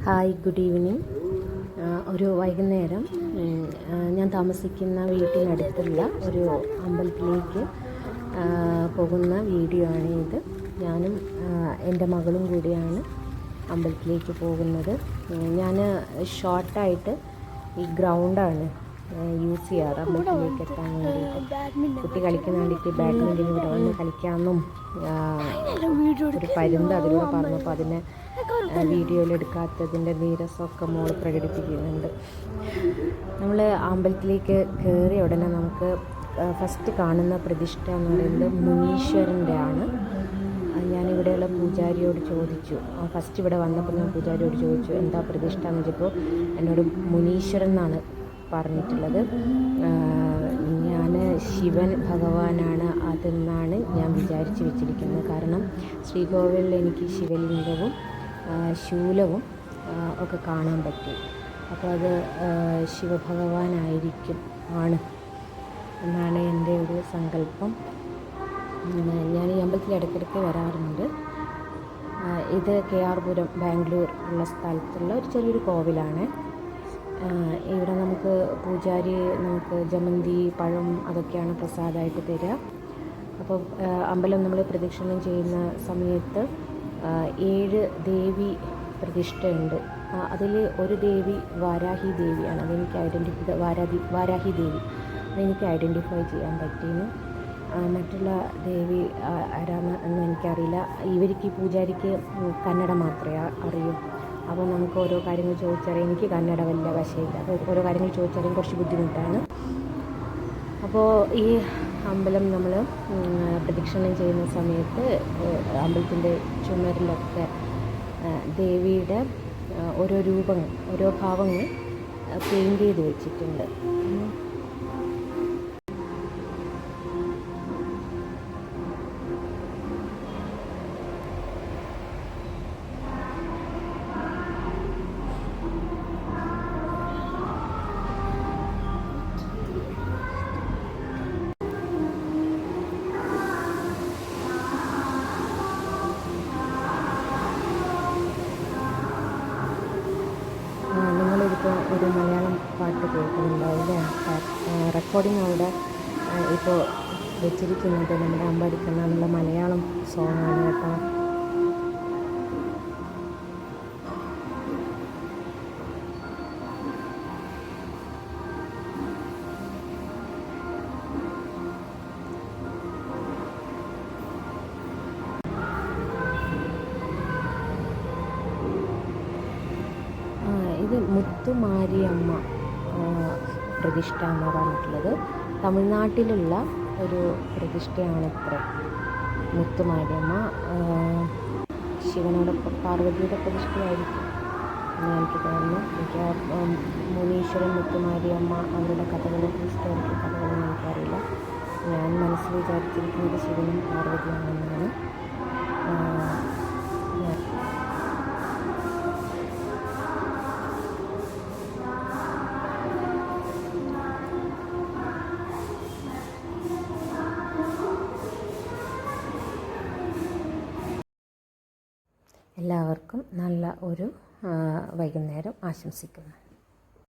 Hi, good evening. ഒരു വൈകുന്നേരം ഞാൻ താമസിക്കുന്ന വീട്ടിനടുത്തുള്ള ഒരു അമ്പലത്തിലേക്ക് പോകുന്ന വീഡിയോ ആണ് ഇത്. ഞാനും എൻ്റെ മകളും കൂടിയാണ് അമ്പലത്തിലേക്ക് പോകുന്നത്. ഞാൻ ഷോർട്ടായിട്ട് ഈ ഗ്രൗണ്ടാണ് യൂസ് ചെയ്യാറ് അമ്പലത്തിലേക്ക് എത്താൻ വേണ്ടിയിട്ട്. കുട്ടി കളിക്കാൻ വേണ്ടിയിട്ട് ബാഡ്മിൻ്റൺ ഇവിടെ വന്ന് കളിക്കാമെന്നും ഒരു പരുന്ത് അതിലൂടെ പറഞ്ഞപ്പോൾ അതിനെ വീഡിയോയിലെടുക്കാത്തതിൻ്റെ നീരസമൊക്കെ മോള് പ്രകടിപ്പിക്കുന്നുണ്ട്. നമ്മൾ അമ്പലത്തിലേക്ക് കയറിയ ഉടനെ നമുക്ക് ഫസ്റ്റ് കാണുന്ന പ്രതിഷ്ഠ എന്ന് പറയുന്നത് മുനീശ്വരൻ്റെ ആണ്. ഞാനിവിടെയുള്ള പൂജാരിയോട് ചോദിച്ചു, ഫസ്റ്റ് ഇവിടെ വന്നപ്പോൾ ഞാൻ പൂജാരിയോട് ചോദിച്ചു എന്താ പ്രതിഷ്ഠ എന്ന് വെച്ചപ്പോൾ എന്നോട് മുനീശ്വരൻ എന്നാണ് പറഞ്ഞിട്ടുള്ളത്. ഞാൻ ശിവൻ ഭഗവാനാണ് അതെന്നാണ് ഞാൻ വിചാരിച്ച് വെച്ചിരിക്കുന്നത്. കാരണം ശ്രീകോവിലിൽ എനിക്ക് ശിവലിംഗവും ശൂലവും ഒക്കെ കാണാൻ പറ്റി. അപ്പോൾ അത് ശിവഭഗവാനായിരിക്കും എന്നാണ് എൻ്റെ ഒരു സങ്കല്പം. ഞാൻ ഈ അമ്പലത്തിൽ ഇടയ്ക്കിടയ്ക്ക് വരാറുണ്ട്. ഇത് KR പുരം ബാംഗ്ലൂർ ഉള്ള സ്ഥലത്തുള്ള ഒരു ചെറിയൊരു കോവിലാണ്. ഇവിടെ നമുക്ക് പൂജാരി ജമന്തി പഴം അതൊക്കെയാണ് പ്രസാദമായിട്ട് തരിക. അപ്പോൾ അമ്പലം നമ്മൾ പ്രദക്ഷിണം ചെയ്യുന്ന സമയത്ത് 7 ദേവി പ്രതിഷ്ഠയുണ്ട്. അതിൽ ഒരു ദേവി വാരാഹി ദേവിയാണ്. വാരാഹി ദേവി അതെനിക്ക് ഐഡൻറ്റിഫൈ ചെയ്യാൻ പറ്റിയിരുന്നു. മറ്റുള്ള ദേവി ആരാന്ന് എന്ന് എനിക്കറിയില്ല. ഇവർക്ക് ഈ പൂജാരിക്ക് കന്നഡ മാത്രമേ അറിയൂ. അപ്പോൾ നമുക്ക് ഓരോ കാര്യങ്ങൾ ചോദിച്ചറിയാൻ, എനിക്ക് കന്നഡ വലിയ വശമില്ല, അപ്പോൾ ഓരോ കാര്യങ്ങൾ ചോദിച്ചറിയാൻ കുറച്ച് ബുദ്ധിമുട്ടാണ്. അപ്പോൾ ഈ അമ്പലം നമ്മൾ പ്രദക്ഷിണം ചെയ്യുന്ന സമയത്ത് അമ്പലത്തിൻ്റെ ചുമരിലൊക്കെ ദേവിയുടെ ഓരോ രൂപങ്ങൾ, ഓരോ ഭാവങ്ങൾ പെയിൻറ്റ് ചെയ്ത് വെച്ചിട്ടുണ്ട്. ഒരു മലയാളം പാട്ട് കേൾക്കുന്നുണ്ടാവില്ലേ? റെക്കോർഡിങ് അവിടെ ഇപ്പോൾ വെച്ചിരിക്കുന്നത് നമ്മുടെ അമ്പടിക്കണ്ണ എന്നുള്ള മലയാളം സോങ്ങാണ് കേട്ടോ. ഇത് മുത്തുമാരിയമ്മ പ്രതിഷ്ഠ എന്ന് പറഞ്ഞിട്ടുള്ളത് തമിഴ്നാട്ടിലുള്ള ഒരു പ്രതിഷ്ഠയാണത്രേ. മുത്തുമാരിയമ്മ ശിവനോടൊപ്പം പാർവതിയുടെ പ്രതിഷ്ഠയായിരിക്കും എന്ന് എനിക്ക് തോന്നുന്നു. എനിക്ക് മുനീശ്വരൻ, മുത്തുമാരിയമ്മ അവരുടെ കഥകളും ഹിസ്റ്റോറിക്കൽ കഥകളും എനിക്കറിയില്ല. ഞാൻ മനസ്സിൽ വിചാരിച്ചിരിക്കുന്നത് ശിവനും പാർവതിയാണെന്നാണ്. എല്ലാവർക്കും നല്ല ഒരു വൈകുന്നേരം ആശംസിക്കുന്നു.